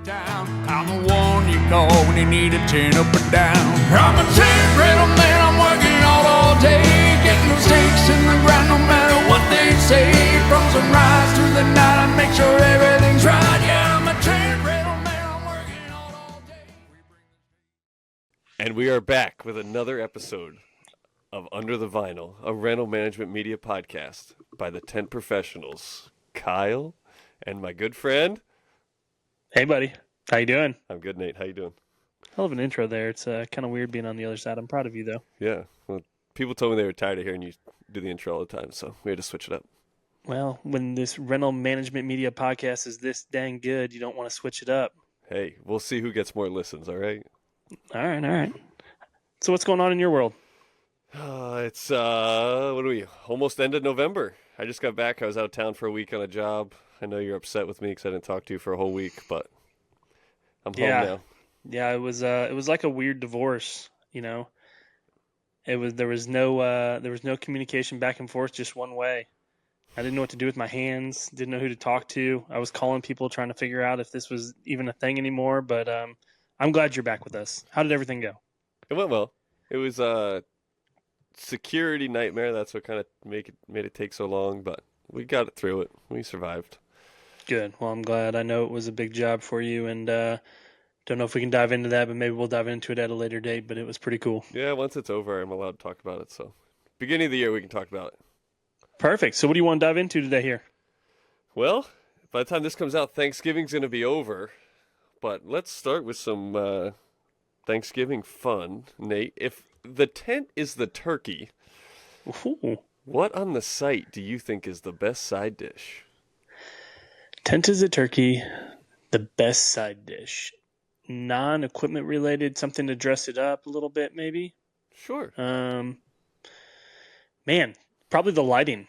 down. I'm the one you call when you need a tin up or down. I'm a tent rental man, I'm working all day, getting those stakes in the ground no matter what they say. From sunrise to the night, I make sure everything's right. Yeah, I'm a tent rental man, I'm working all day. And we are back with another episode of Under the Vinyl, a rental management media podcast by the Tent Professionals, Kyle and my good friend. Hey, buddy. How you doing? I'm good, Nate. How you doing? Hell of an intro there. It's kind of weird being on the other side. I'm proud of you, though. Yeah. Well, people told me they were tired of hearing you do the intro all the time, so we had to switch it up. Well, when this rental management media podcast is this dang good, you don't want to switch it up. Hey, we'll see who gets more listens, all right? All right. So what's going on in your world? It's, what are we, almost ended November. I just got back. I was out of town for a week on a job. I know you're upset with me because I didn't talk to you for a whole week, but I'm home now. Yeah, it was like a weird divorce, you know. There was no communication back and forth, just one way. I didn't know what to do with my hands, didn't know who to talk to. I was calling people trying to figure out if this was even a thing anymore, but I'm glad you're back with us. How did everything go? It went well. It was a security nightmare. That's what kind of made it take so long, but we got it through it. We survived. Good. Well, I'm glad. I know it was a big job for you, and don't know if we can dive into that, but maybe we'll dive into it at a later date, but it was pretty cool. Yeah, once it's over, I'm allowed to talk about it, so beginning of the year, we can talk about it. Perfect. So what do you want to dive into today here? Well, by the time this comes out, Thanksgiving's going to be over, but let's start with some Thanksgiving fun. Nate, if the tent is the turkey, Ooh. what on the site do you think is the best side dish? Tent is a turkey, the best side dish. Non-equipment related, something to dress it up a little bit, maybe. Sure. Man, probably the lighting.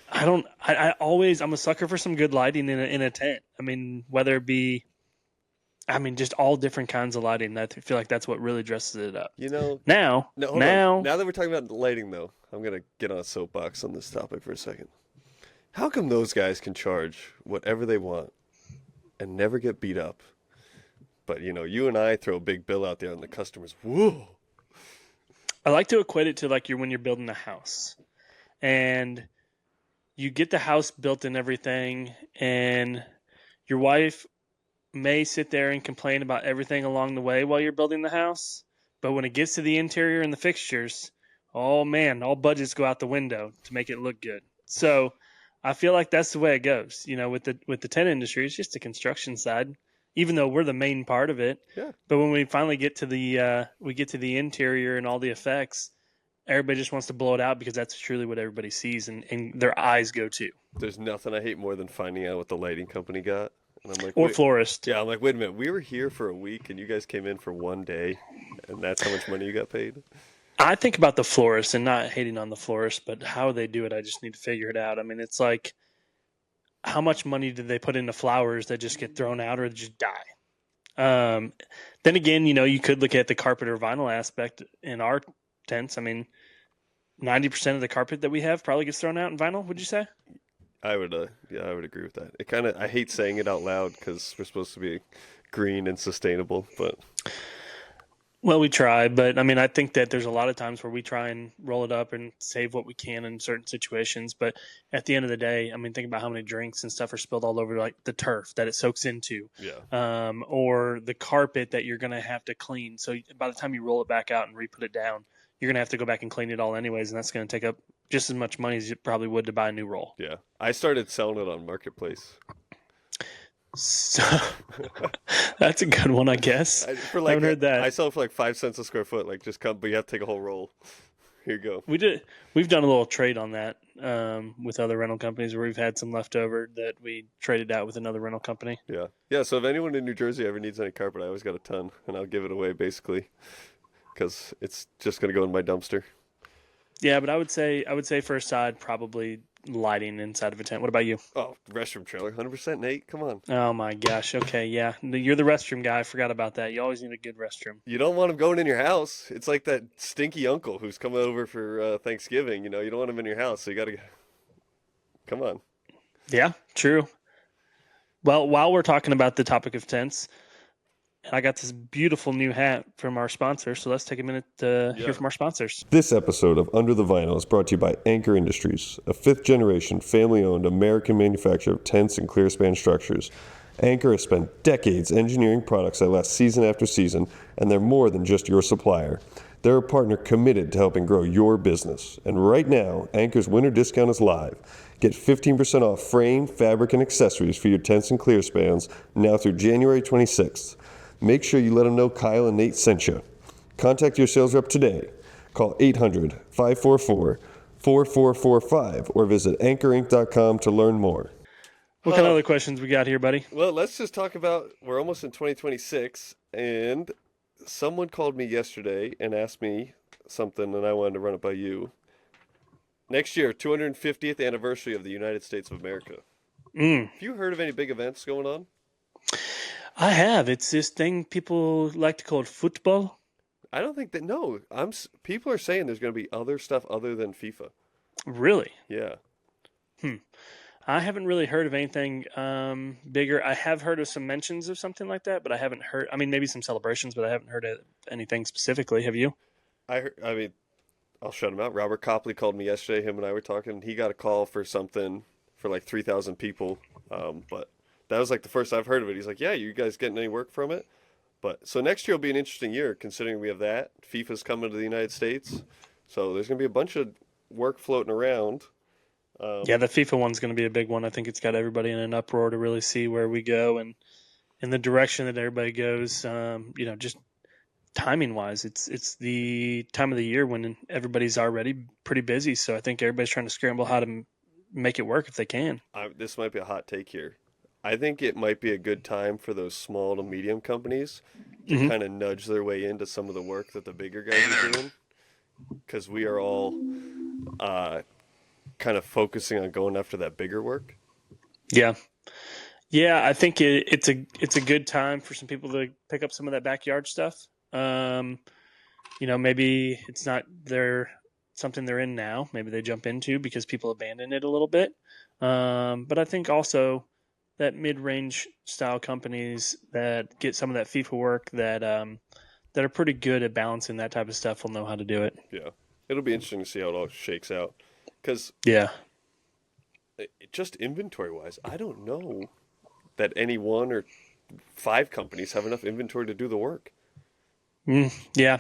I'm a sucker for some good lighting in a tent. I mean, whether it be, just all different kinds of lighting. I feel like that's what really dresses it up. You know, Now that we're talking about lighting, though, I'm going to get on a soapbox on this topic for a second. How come those guys can charge whatever they want and never get beat up? But, you and I throw a big bill out there and the customers, whoa. I like to equate it to like when you're building a house. And you get the house built and everything, and your wife may sit there and complain about everything along the way while you're building the house. But when it gets to the interior and the fixtures, oh man, all budgets go out the window to make it look good. So I feel like that's the way it goes. With the tent industry, it's just the construction side, even though we're the main part of it. Yeah. But when we finally get to the interior and all the effects, everybody just wants to blow it out because that's truly what everybody sees and their eyes go to. There's nothing I hate more than finding out what the lighting company got. And I'm like, or florist. Yeah, I'm like, wait a minute. We were here for a week and you guys came in for one day and that's how much money you got paid? I think about the florist and not hating on the florist, but how they do it, I just need to figure it out. I mean, it's like, how much money did they put into flowers that just get thrown out or just die? Then again, you could look at the carpet or vinyl aspect in our tents. I mean, 90% of the carpet that we have probably gets thrown out in vinyl, would you say? I would agree with that. I hate saying it out loud because we're supposed to be green and sustainable, but... Well, we try, but I think that there's a lot of times where we try and roll it up and save what we can in certain situations. But at the end of the day, think about how many drinks and stuff are spilled all over like the turf that it soaks into, or the carpet that you're going to have to clean. So by the time you roll it back out and re-put it down, you're going to have to go back and clean it all anyways. And that's going to take up just as much money as you probably would to buy a new roll. Yeah. I started selling it on Marketplace. So that's a good one, I guess. I haven't heard that. I sell it for like 5 cents a square foot. Like, just come, but you have to take a whole roll. Here you go. We've done a little trade on that with other rental companies where we've had some leftover that we traded out with another rental company. Yeah. So if anyone in New Jersey ever needs any carpet, I always got a ton, and I'll give it away basically because it's just going to go in my dumpster. Yeah, but I would say for a side, probably lighting inside of a tent. What about you? Oh, restroom trailer, 100%, Nate. Come on. Oh my gosh. Okay, yeah. You're the restroom guy. I forgot about that. You always need a good restroom. You don't want him going in your house. It's like that stinky uncle who's coming over for Thanksgiving. You don't want him in your house, so you got to. Come on. Yeah, true. Well, while we're talking about the topic of tents, I got this beautiful new hat from our sponsor. So let's take a minute to hear from our sponsors. This episode of Under the Vinyl is brought to you by Anchor Industries, a fifth-generation, family-owned American manufacturer of tents and clear-span structures. Anchor has spent decades engineering products that last season after season, and they're more than just your supplier. They're a partner committed to helping grow your business. And right now, Anchor's winter discount is live. Get 15% off frame, fabric, and accessories for your tents and clear spans now through January 26th. Make sure you let them know Kyle and Nate sent you. Contact your sales rep today. Call 800-544-4445 or visit anchorinc.com to learn more. What kind of other questions we got here, buddy? Well, let's just talk about, we're almost in 2026, and someone called me yesterday and asked me something, and I wanted to run it by you. Next year, 250th anniversary of the United States of America. Have you heard of any big events going on? I have. It's this thing people like to call football. I don't think that, no. People are saying there's going to be other stuff other than FIFA. Really? Yeah. I haven't really heard of anything bigger. I have heard of some mentions of something like that, but I haven't heard. I mean, maybe some celebrations, but I haven't heard of anything specifically. Have you? I'll shut him out. Robert Copley called me yesterday. Him and I were talking. He got a call for something for like 3,000 people. But that was like the first I've heard of it. He's like, yeah, you guys getting any work from it? But so next year will be an interesting year considering we have that. FIFA's coming to the United States. So there's going to be a bunch of work floating around. Yeah, the FIFA one's going to be a big one. I think it's got everybody in an uproar to really see where we go and in the direction that everybody goes. Just timing wise, it's the time of the year when everybody's already pretty busy. So I think everybody's trying to scramble how to make it work if they can. This might be a hot take here. I think it might be a good time for those small to medium companies to kind of nudge their way into some of the work that the bigger guys are doing, because we are all kind of focusing on going after that bigger work. Yeah, I think it's a good time for some people to pick up some of that backyard stuff. Maybe it's not something they're in now. Maybe they jump into because people abandon it a little bit. But I think also that mid-range style companies that get some of that FIFA work that are pretty good at balancing that type of stuff will know how to do it. Yeah, it'll be interesting to see how it all shakes out. Because just inventory-wise, I don't know that any 1 or 5 companies have enough inventory to do the work. Yeah,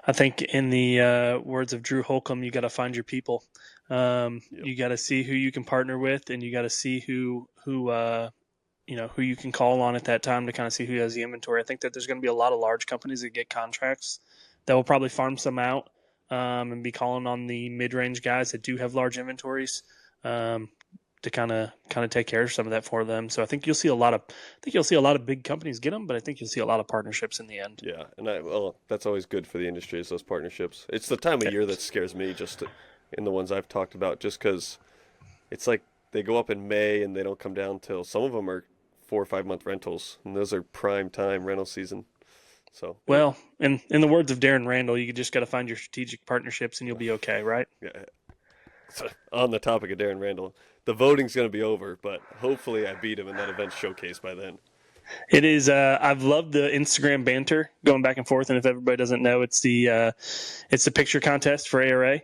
I think in the words of Drew Holcomb, you got to find your people. You got to see who you can partner with, and you got to see who you can call on at that time to kind of see who has the inventory. I think that there's going to be a lot of large companies that get contracts that will probably farm some out and be calling on the mid-range guys that do have large inventories to kind of take care of some of that for them. So I think you'll see a lot of big companies get them, but I think you'll see a lot of partnerships in the end. Yeah, and that's always good for the industry is those partnerships. It's the time of year that scares me, just in the ones I've talked about, just because it's like they go up in May and they don't come down till some of them are 4 or 5 month rentals, and those are prime time rental season. So well, in the words of Darren Randall, you just got to find your strategic partnerships and you'll be okay, right? Yeah. So, on the topic of Darren Randall, the voting's going to be over, but hopefully I beat him in that event showcase by then. It is. I've loved the Instagram banter going back and forth, and if everybody doesn't know, it's the picture contest for ARA,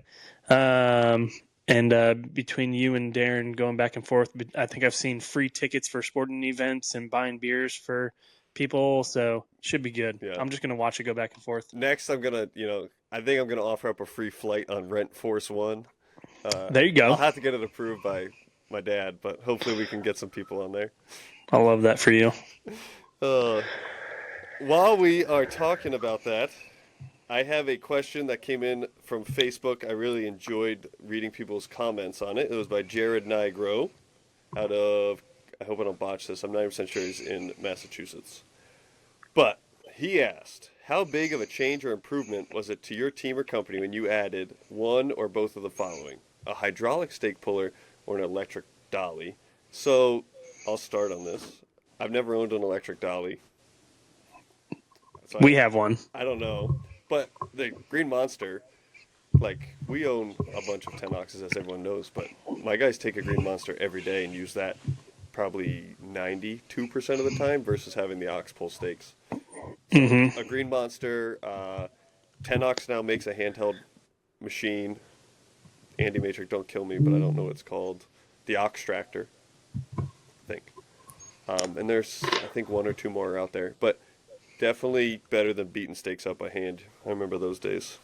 and between you and Darren going back and forth, I think I've seen free tickets for sporting events and buying beers for people, so it should be good. Yeah. I'm just gonna watch it go back and forth. Next, I think I'm gonna offer up a free flight on Rent Force One. There you go. I'll have to get it approved by my dad, but hopefully we can get some people on there. I love that for you. While we are talking about that, I have a question that came in from Facebook. I really enjoyed reading people's comments on it. It was by Jared Nigro out of, I hope I don't botch this, I'm 90% sure he's in Massachusetts. But he asked, how big of a change or improvement was it to your team or company when you added one or both of the following? A hydraulic stake puller or an electric dolly? So I'll start on this. I've never owned an electric dolly. So we have one. I don't know. But the Green Monster, like, we own a bunch of 10 oxes, as everyone knows, but my guys take a Green Monster every day and use that probably 92% of the time versus having the ox pull steaks. So Mm-hmm. a Green Monster, 10ox now makes a handheld machine. Andy Matrix, don't kill me, but I don't know what it's called. The Ox Tractor, I think. And there's, I think, one or two more out there. But definitely better than beating steaks up by hand. I remember those days.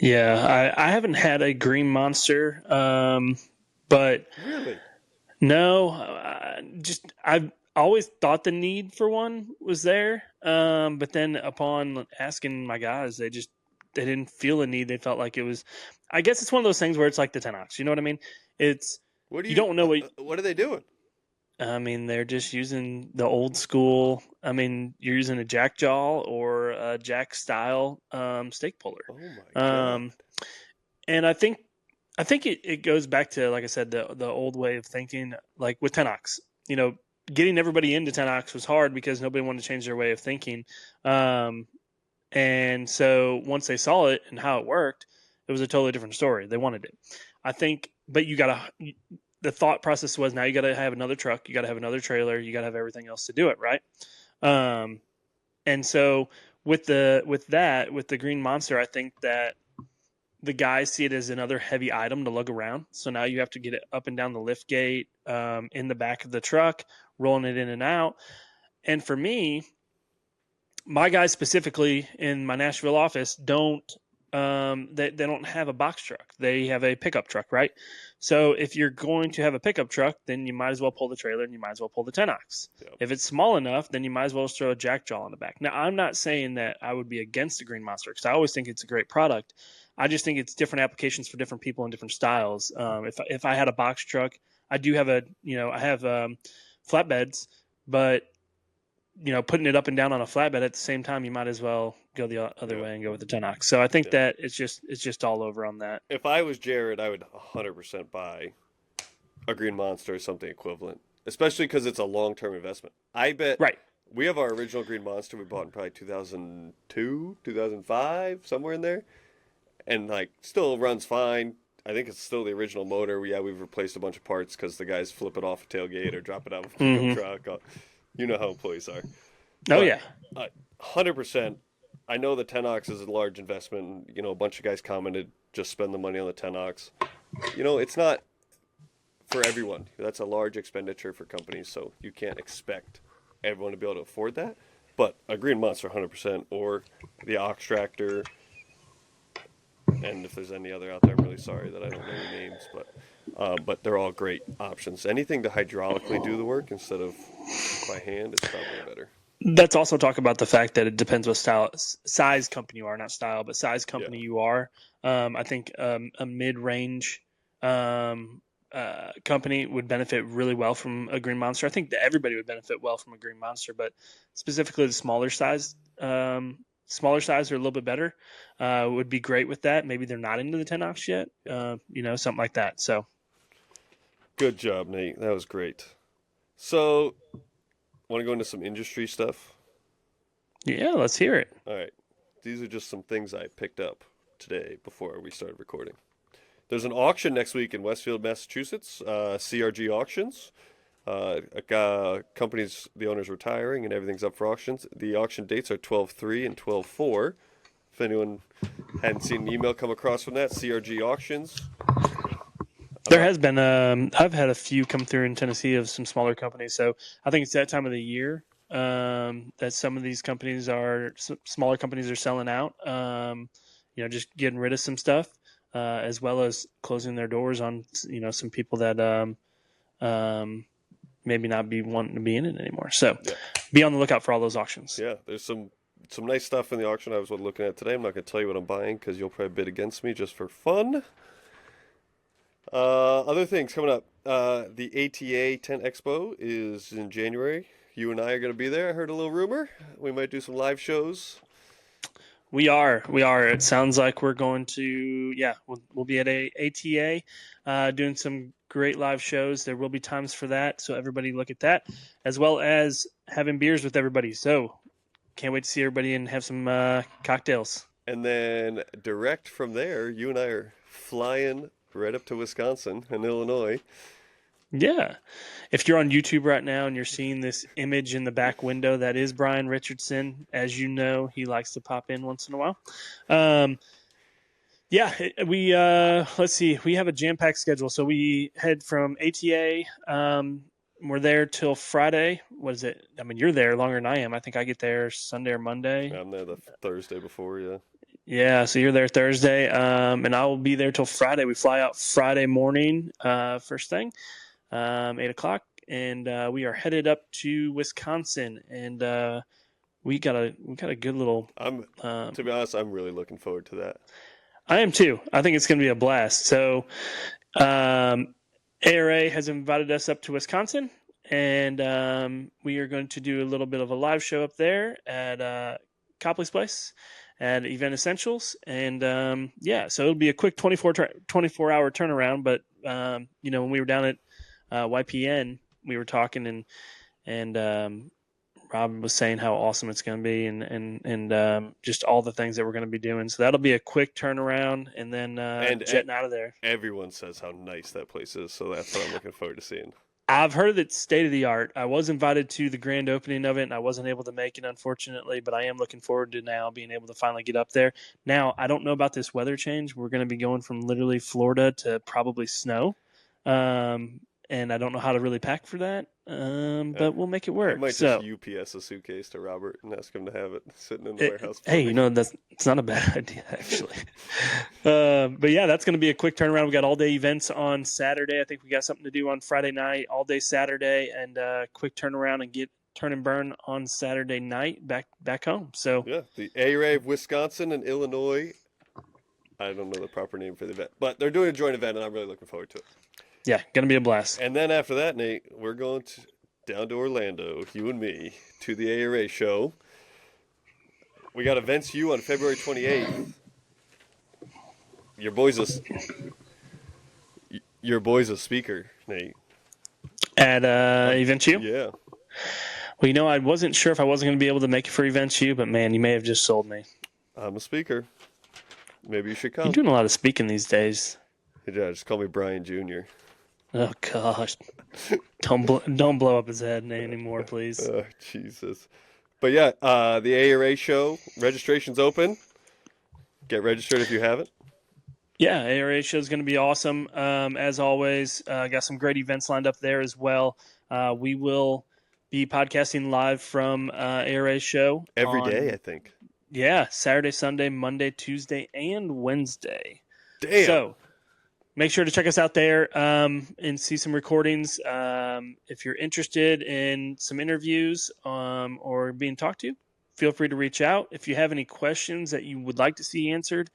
Yeah, I haven't had a Green Monster, but Really? no, just I've always thought the need for one was there, but then upon asking my guys, they didn't feel a need. They felt like it was. I guess it's one of those things where it's like the 10ox. You know what I mean? It's you don't know what are they doing? I mean, they're just using the old school. I mean, you're using a jack jaw or a jack style steak puller. Oh my God. And I think it goes back to, like I said, the old way of thinking, like with 10ox. You know, getting everybody into 10ox was hard because nobody wanted to change their way of thinking. And so once they saw it and how it worked, it was a totally different story. They wanted it. I think, but the thought process was now you got to have another truck, you got to have another trailer, you got to have everything else to do it, right? And so with the Green Monster, I think that the guys see it as another heavy item to lug around. So now you have to get it up and down the lift gate, in the back of the truck, rolling it in and out. And for me, my guys specifically in my Nashville office don't they don't have a box truck. They have a pickup truck, right? So if you're going to have a pickup truck, then you might as well pull the trailer and you might as well pull the 10ox. Yep. If it's small enough, then you might as well just throw a jack jaw in the back. Now, I'm not saying that I would be against the Green Monster because I always think it's a great product. I just think it's different applications for different people and different styles. If I had a box truck, I do have I have flatbeds, but putting it up and down on a flatbed at the same time, you might as well go the other way and go with the 10ox. So I think that it's just all over on that. If I was Jared, I would 100% buy a Green Monster or something equivalent, especially because it's a long-term investment. I bet Right. we have our original Green Monster we bought in probably 2002, 2005, somewhere in there, and still runs fine. I think it's still the original motor. We've replaced a bunch of parts because the guys flip it off a tailgate or drop it out of a pickup truck. You know how employees are. Oh, yeah. 100%. I know the 10ox is a large investment. A bunch of guys commented, just spend the money on the 10ox. It's not for everyone. That's a large expenditure for companies, so you can't expect everyone to be able to afford that. But a Green Monster, 100%, or the Ox Tractor. And if there's any other out there, I'm really sorry that I don't know the names, but they're all great options. Anything to hydraulically do the work instead of by hand is probably better. Let's also talk about the fact that it depends what size company you are, not style, but size company you are. I think a mid-range company would benefit really well from a Green Monster. I think that everybody would benefit well from a Green Monster, but specifically the smaller size are a little bit better. Would be great with that. Maybe they're not into the 10ox yet. Something like that. So, good job, Nate. That was great. So, want to go into some industry stuff? Yeah, let's hear it. All right. These are just some things I picked up today before we started recording. There's an auction next week in Westfield, Massachusetts. CRG Auctions. Company's the owner's retiring and everything's up for auctions. The auction dates are 12/3 and 12/4. If anyone hadn't seen an email come across from that, CRG Auctions. There has been I've had a few come through in Tennessee of some smaller companies, so I think it's that time of the year that some of these smaller companies are selling out. Just getting rid of some stuff, as well as closing their doors on some people that maybe not be wanting to be in it anymore. So be on the lookout for all those auctions. Yeah, there's some nice stuff in the auction I was looking at today. I'm not going to tell you what I'm buying because you'll probably bid against me just for fun. Other things coming up. The ATA Tent Expo is in January. You and I are going to be there. I heard a little rumor. We might do some live shows. We are. It sounds like we're going to, we'll be at a ATA doing some great live shows. There will be times for that, so everybody look at that, as well as having beers with everybody. So can't wait to see everybody and have some cocktails. And then direct from there, you and I are flying right up to Wisconsin and Illinois Yeah. If you're on YouTube right now and you're seeing this image in the back window, that is Brian Richardson. As you know, he likes to pop in once in a while. Yeah, we let's see. We have a jam-packed schedule. So we head from ATA. We're there till Friday. What is it? I mean, you're there longer than I am. I think I get there Sunday or Monday. I'm there the Thursday before, yeah. Yeah, so you're there Thursday, and I will be there till Friday. We fly out Friday morning, first thing, 8 o'clock, and we are headed up to Wisconsin, and we got a good little. To be honest, I'm really looking forward to that. I am too. I think it's going to be a blast. So, ARA has invited us up to Wisconsin, and we are going to do a little bit of a live show up there at Copley's Place at Event Essentials. And so it'll be a quick 24-hour turnaround. But, when we were down at YPN, we were talking and Rob was saying how awesome it's going to be and just all the things that we're going to be doing. So that'll be a quick turnaround and then jetting out of there. Everyone says how nice that place is, so that's what I'm looking forward to seeing. I've heard that it's state of the art. I was invited to the grand opening of it, and I wasn't able to make it, unfortunately, but I am looking forward to now being able to finally get up there. Now, I don't know about this weather change. We're going to be going from literally Florida to probably snow. And I don't know how to really pack for that, but we'll make it work. I might just UPS a suitcase to Robert and ask him to have it sitting in the warehouse. Hey, it's not a bad idea, actually. But yeah, that's going to be a quick turnaround. We got all-day events on Saturday. I think we got something to do on Friday night, all-day Saturday, and quick turnaround and get turn and burn on Saturday night back home. So yeah, the ARA of Wisconsin and Illinois. I don't know the proper name for the event, but they're doing a joint event, and I'm really looking forward to it. Yeah, going to be a blast. And then after that, Nate, we're going down to Orlando, you and me, to the ARA show. We got Events U on February 28th. Your boy's a speaker, Nate. At Events U? Yeah. Well, I wasn't sure if I wasn't going to be able to make it for Events U, but man, you may have just sold me. I'm a speaker. Maybe you should come. You're doing a lot of speaking these days. Yeah, just call me Brian Jr. Oh gosh! Don't blow up his head anymore, please. Oh, Jesus. But yeah, the ARA show registration's open. Get registered if you haven't. Yeah, ARA show is going to be awesome. As always, got some great events lined up there as well. We will be podcasting live from ARA show every day, I think. Yeah, Saturday, Sunday, Monday, Tuesday, and Wednesday. Damn. So make sure to check us out there and see some recordings. If you're interested in some interviews or being talked to, feel free to reach out. If you have any questions that you would like to see answered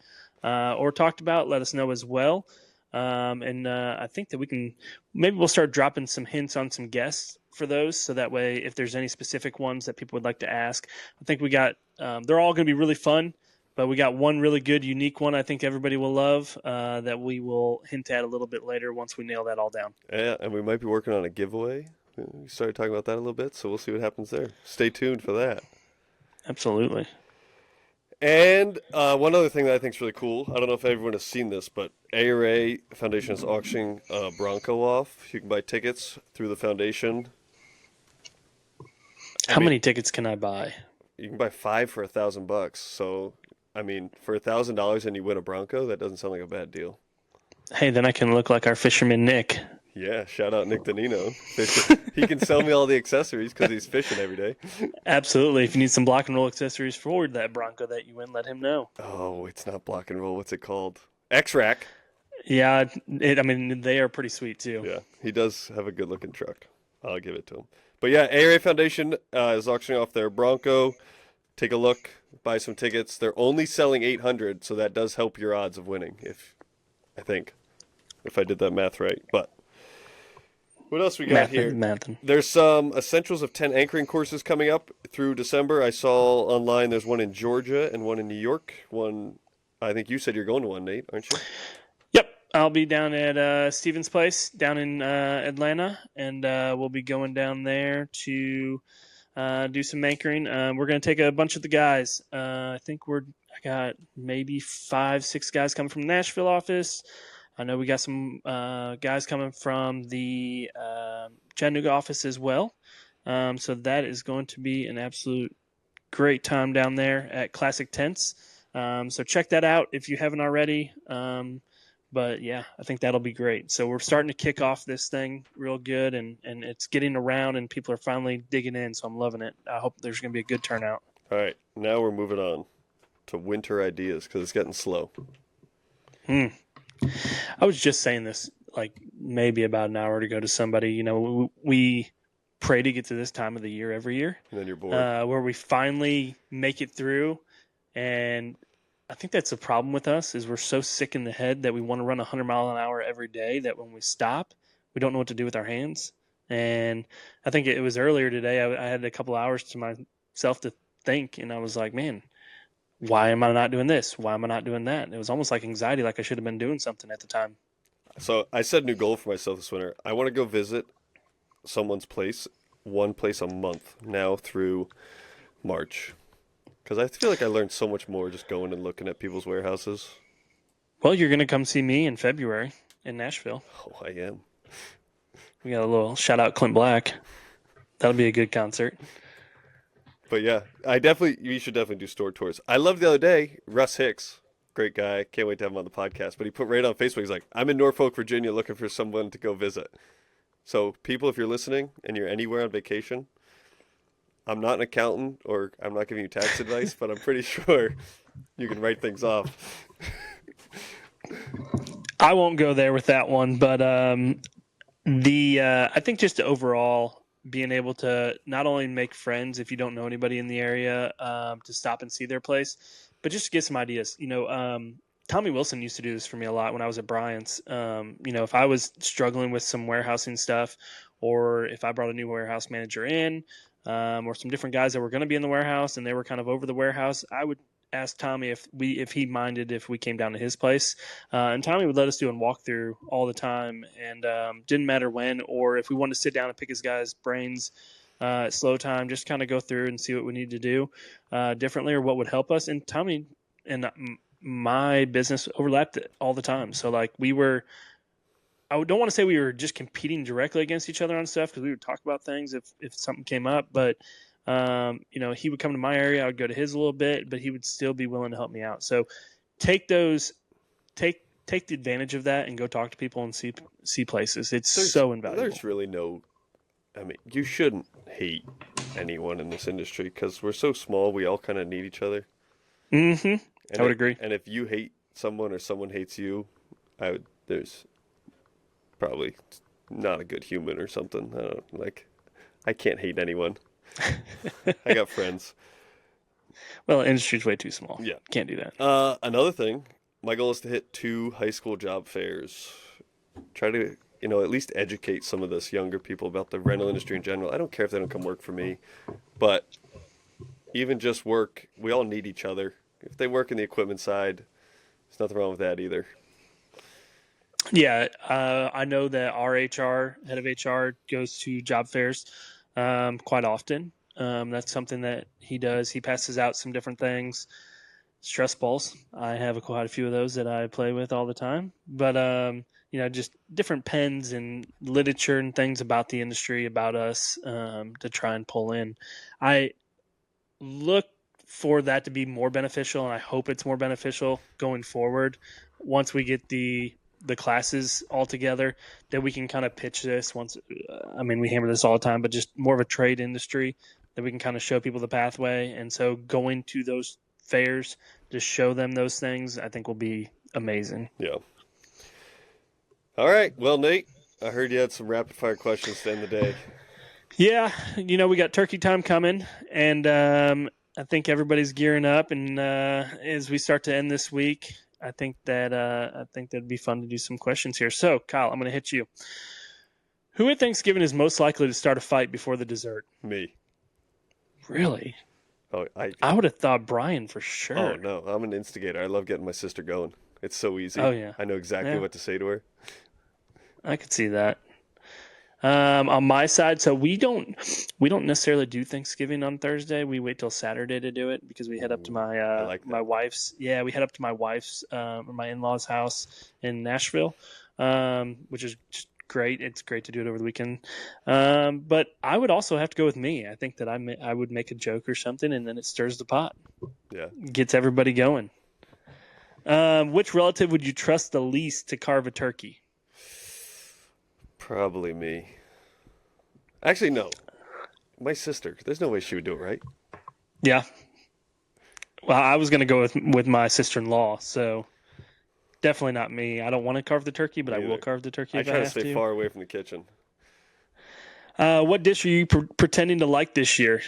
or talked about, let us know as well. I think that we'll start dropping some hints on some guests for those. So that way, if there's any specific ones that people would like to ask, I think we got, they're all going to be really fun. But we got one really good, unique one I think everybody will love that we will hint at a little bit later once we nail that all down. Yeah, and we might be working on a giveaway. We started talking about that a little bit, so we'll see what happens there. Stay tuned for that. Absolutely. And one other thing that I think is really cool, I don't know if everyone has seen this, but ARA Foundation is auctioning Bronco off. You can buy tickets through the foundation. How many tickets can I buy? You can buy 5 for $1,000. So, I mean, for $1,000 and you win a Bronco, that doesn't sound like a bad deal. Hey, then I can look like our fisherman Nick. Yeah, shout out Nick Danino. He can sell me all the accessories because he's fishing every day. Absolutely. If you need some block and roll accessories for that Bronco that you win, let him know. Oh, it's not block and roll. What's it called? X-Rack. Yeah, they are pretty sweet too. Yeah, he does have a good-looking truck. I'll give it to him. But yeah, ARA Foundation is auctioning off their Bronco. Take a look, buy some tickets. They're only selling 800, so that does help your odds of winning, if I did that math right. But what else we got here? There's some Essentials of 10 anchoring courses coming up through December. I saw online there's one in Georgia and one in New York. One, I think you said you're going to one, Nate, aren't you? Yep. I'll be down at Stevens Place down in Atlanta, and we'll be going down there to do some anchoring. We're going to take a bunch of the guys. I think I got maybe 5-6 guys coming from the Nashville office. I know we got some guys coming from the Chattanooga office as well. So that is going to be an absolute great time down there at Classic Tents. So check that out if you haven't already. But yeah, I think that'll be great. So we're starting to kick off this thing real good, and it's getting around, and people are finally digging in. So I'm loving it. I hope there's going to be a good turnout. All right, now we're moving on to winter ideas because it's getting slow. I was just saying this like maybe about an hour ago to somebody. You know, we pray to get to this time of the year every year, And then you're bored. where we finally make it through. And I think that's the problem with us is we're so sick in the head that we want to run 100 miles an hour every day that when we stop, we don't know what to do with our hands. And I think it was earlier today. I had a couple hours to myself to think, and I was like, man, why am I not doing this? Why am I not doing that? And it was almost like anxiety, like I should have been doing something at the time. So I set a new goal for myself this winter. I want to go visit someone's place, one place a month now through March. Because I feel like I learned so much more just going and looking at people's warehouses. Well, you're going to come see me in February in Nashville. Oh, I am. We got a little shout out Clint Black. That'll be a good concert. But yeah, you should definitely do store tours. I loved the other day, Russ Hicks, great guy. Can't wait to have him on the podcast. But he put right on Facebook, he's like, I'm in Norfolk, Virginia looking for someone to go visit. So people, if you're listening and you're anywhere on vacation, I'm not an accountant or I'm not giving you tax advice, but I'm pretty sure you can write things off. I won't go there with that one, but I think just overall being able to not only make friends if you don't know anybody in the area, to stop and see their place, but just to get some ideas. You know, Tommy Wilson used to do this for me a lot when I was at Bryant's. You know, if I was struggling with some warehousing stuff, or if I brought a new warehouse manager in, or some different guys that were going to be in the warehouse and they were kind of over the warehouse, I would ask Tommy if he minded if we came down to his place, and Tommy would let us do a walkthrough all the time, and didn't matter when, or if we wanted to sit down and pick his guys' brains at slow time, just kind of go through and see what we need to do differently or what would help us. And Tommy and my business overlapped it all the time, so like I don't want to say we were just competing directly against each other on stuff because we would talk about things if something came up, but you know, he would come to my area, I would go to his a little bit, but he would still be willing to help me out. So take the advantage of that and go talk to people and see places. It's so invaluable. There's really you shouldn't hate anyone in this industry because we're so small. We all kind of need each other. Mm-hmm. I would agree. And if you hate someone or someone hates you, there's probably not a good human or something. I can't hate anyone. I got friends. Well, the industry's way too small. Yeah. Can't do that. Another thing, my goal is to hit 2 high school job fairs. Try to, at least educate some of this younger people about the rental industry in general. I don't care if they don't come work for me, but even just work, we all need each other. If they work in the equipment side, there's nothing wrong with that either. Yeah, I know that our head of HR, goes to job fairs quite often. That's something that he does. He passes out some different things. Stress balls. I have quite a few of those that I play with all the time. But, just different pens and literature and things about the industry, about us, to try and pull in. I look for that to be more beneficial, and I hope it's more beneficial going forward once we get the classes all together, that we can kind of pitch this once. We hammer this all the time, but just more of a trade industry that we can kind of show people the pathway. And so going to those fairs to show them those things, I think will be amazing. Yeah. All right. Well, Nate, I heard you had some rapid fire questions to end the day. Yeah. We got turkey time coming, and I think everybody's gearing up. And as we start to end this week, I think that'd be fun to do some questions here. So, Kyle, I'm going to hit you. Who at Thanksgiving is most likely to start a fight before the dessert? Me. Really? Oh, I would have thought Brian for sure. Oh no, I'm an instigator. I love getting my sister going. It's so easy. Oh yeah. I know exactly what to say to her. I could see that. On my side, so we don't necessarily do Thanksgiving on Thursday. We wait till Saturday to do it because we head up to my like my that. wife's. Yeah, we head up to my wife's or my in-laws' house in Nashville, which is just great. It's great to do it over the weekend. But I would also have to go with me. I think that I would make a joke or something, and then it stirs the pot, Yeah. gets everybody going. Which relative would you trust the least to carve a turkey? Probably me. Actually, no. My sister. There's no way she would do it, right? Yeah. Well, I was going to go with my sister-in-law, so definitely not me. I don't want to carve the turkey, but I will Neither. carve the turkey I if I try to have stay to. far away from the kitchen. What dish are you pretending to like this year?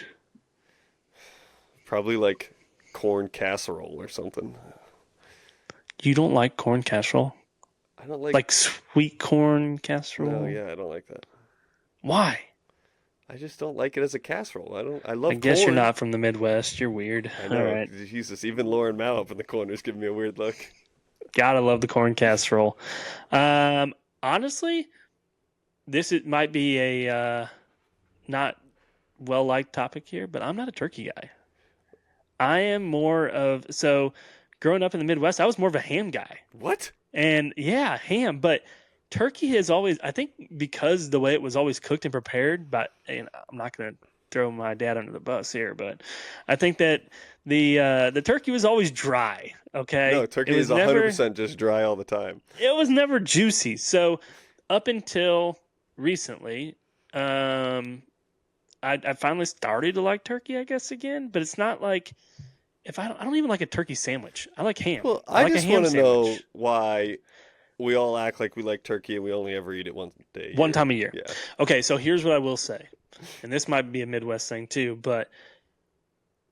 Probably like corn casserole or something. You don't like corn casserole? I don't like. Like sweet corn casserole? No, yeah, I don't like that. Why? I just don't like it as a casserole. I love corn. I guess you're not from the Midwest. You're weird. I know. All right. Jesus, even Lauren Mao up in the corner is giving me a weird look. Gotta love the corn casserole. Honestly, might be a not well-liked topic here, but I'm not a turkey guy. I am more of growing up in the Midwest, I was more of a ham guy. What? And yeah, ham, but turkey has always, I think because the way it was always cooked and prepared, but I'm not going to throw my dad under the bus here, but I think that the turkey was always dry, okay? No, turkey is 100% just dry all the time. It was never juicy. So up until recently, I finally started to like turkey, I guess, again, but it's not like I don't even like a turkey sandwich. I like ham. Well, I like just a ham want to know sandwich. why we all act like we like turkey and we only ever eat it one time a year. Yeah. Okay, so here's what I will say, and this might be a Midwest thing too, but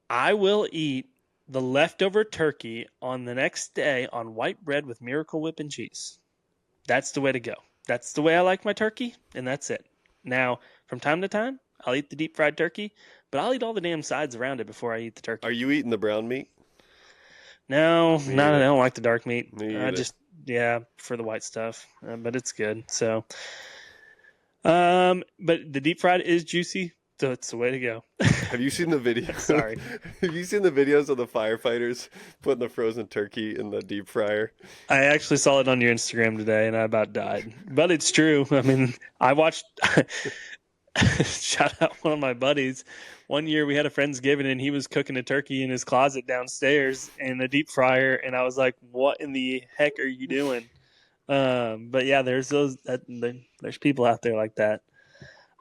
I will eat the leftover turkey on the next day on white bread with Miracle Whip and cheese. That's the way to go. That's the way I like my turkey, and that's it. Now, from time to time, I'll eat the deep fried turkey, but I'll eat all the damn sides around it before I eat the turkey. Are you eating the brown meat? No, Me I either. don't like the dark meat. Me I either. just, for the white stuff, but it's good. So, but the deep fried is juicy, so it's the way to go. Have you seen the video? Sorry. Have you seen the videos of the firefighters putting the frozen turkey in the deep fryer? I actually saw it on your Instagram today, and I about died. But it's true. I mean, I watched. Shout out one of my buddies. One year we had a Friendsgiving, and he was cooking a turkey in his closet downstairs in a deep fryer, and I was like, "What in the heck are you doing?" But yeah, there's there's people out there like that.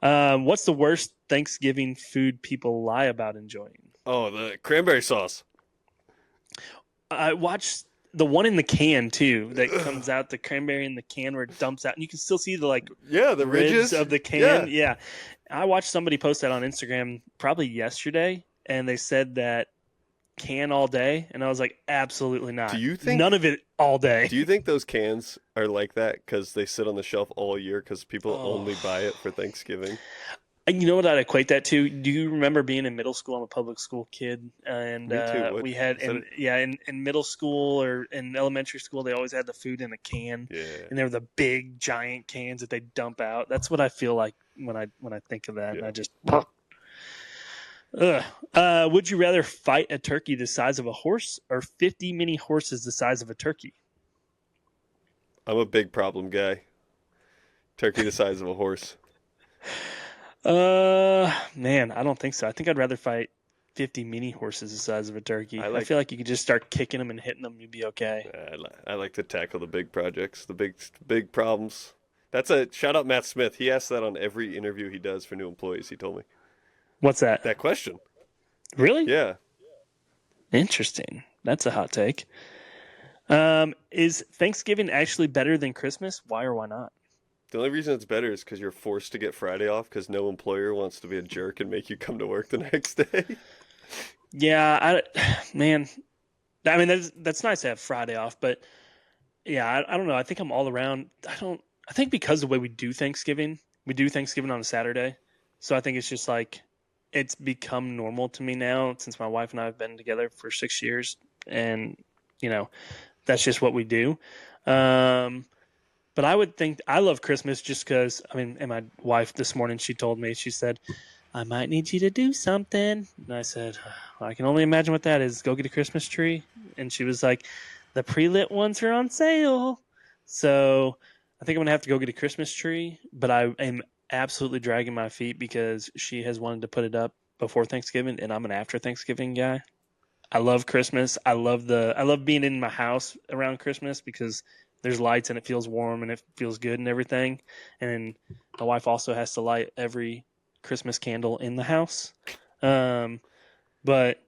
What's the worst Thanksgiving food people lie about enjoying? Oh, the cranberry sauce. I watched the one in the can too that comes out, the cranberry in the can where it dumps out, and you can still see the the ridges of the can. Yeah. I watched somebody post that on Instagram probably yesterday, and they said that can all day, and I was like, absolutely not. Do you think none of it all day? Do you think those cans are like that because they sit on the shelf all year because people only buy it for Thanksgiving? You know what I'd equate that to? Do you remember being in middle school? I'm a public school kid, and Me too. we had in middle school or in elementary school, they always had the food in a can, and they were the big giant cans that they dump out. That's what I feel like when I think of that. And I just, would you rather fight a turkey the size of a horse or 50 mini horses the size of a turkey? I'm a big problem guy. Turkey the size of a horse. Man, I don't think so. I think I'd rather fight 50 mini horses the size of a turkey. I feel like you could just start kicking them and hitting them, you'd be okay. I like to tackle the big projects, the big problems. That's a shout out Matt Smith. He asks that on every interview he does for new employees. He told me. What's that? That question. Really? Yeah. Interesting. That's a hot take. Is Thanksgiving actually better than Christmas? Why or why not? The only reason it's better is because you're forced to get Friday off because no employer wants to be a jerk and make you come to work the next day. Yeah, man. I mean, that's nice to have Friday off, but yeah, I don't know. I think I'm all around. I think because of the way we do Thanksgiving on a Saturday. So I think it's just like it's become normal to me now since my wife and I have been together for 6 years, and that's just what we do. But I would think I love Christmas just because, and my wife this morning, she told me, she said, I might need you to do something. And I said, I can only imagine what that is. Go get a Christmas tree. And she was like, the pre-lit ones are on sale. So I think I'm going to have to go get a Christmas tree. But I am absolutely dragging my feet because she has wanted to put it up before Thanksgiving, and I'm an after Thanksgiving guy. I love Christmas. I love being in my house around Christmas because there's lights and it feels warm and it feels good and everything. And my wife also has to light every Christmas candle in the house. But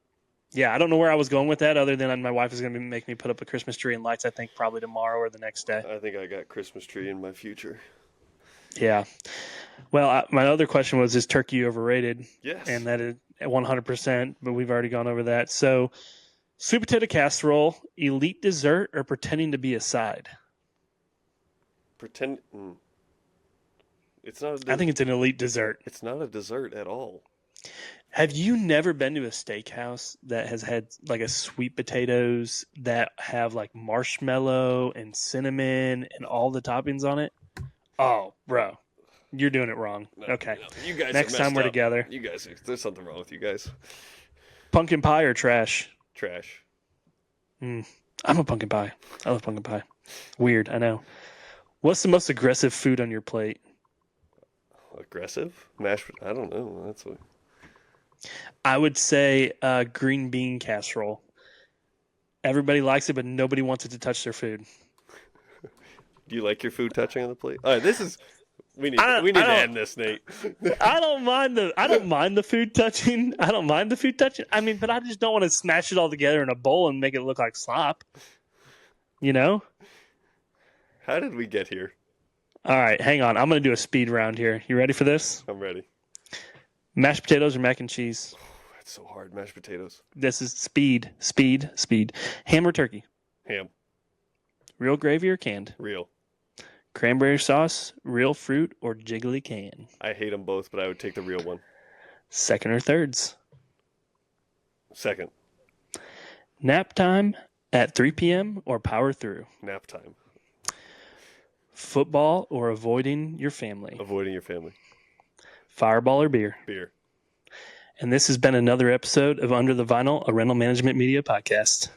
yeah, I don't know where I was going with that other than my wife is going to make me put up a Christmas tree and lights, I think probably tomorrow or the next day. I think I got Christmas tree in my future. Yeah. Well, my other question was, is turkey overrated? Yes. And that is 100%, but we've already gone over that. So sweet potato casserole, elite dessert, or pretending to be a side? It's not. I think it's an elite dessert. It's not a dessert at all. Have you never been to a steakhouse that has had like a sweet potatoes that have like marshmallow and cinnamon and all the toppings on it? Oh, bro, you're doing it wrong. No, okay. no, you guys. Next time we're together. You guys, there's something wrong with you guys. Pumpkin pie or trash? Trash. I'm a pumpkin pie. I love pumpkin pie. Weird, I know. What's the most aggressive food on your plate? Aggressive? Mashed? I don't know. That's what. I would say green bean casserole. Everybody likes it, but nobody wants it to touch their food. Do you like your food touching on the plate? All right, this is. We need to end this, Nate. I don't mind the food touching. I don't mind the food touching. But I just don't want to smash it all together in a bowl and make it look like slop. You know? How did we get here? All right, hang on. I'm going to do a speed round here. You ready for this? I'm ready. Mashed potatoes or mac and cheese? Oh, that's so hard. Mashed potatoes. This is speed. Ham or turkey? Ham. Real gravy or canned? Real. Cranberry sauce, real fruit, or jiggly can? I hate them both, but I would take the real one. Second or thirds? Second. Nap time at 3 p.m. or power through? Nap time. Football or avoiding your family? Avoiding your family. Fireball or beer? Beer. And this has been another episode of Under the Vinyl, a rental management media podcast.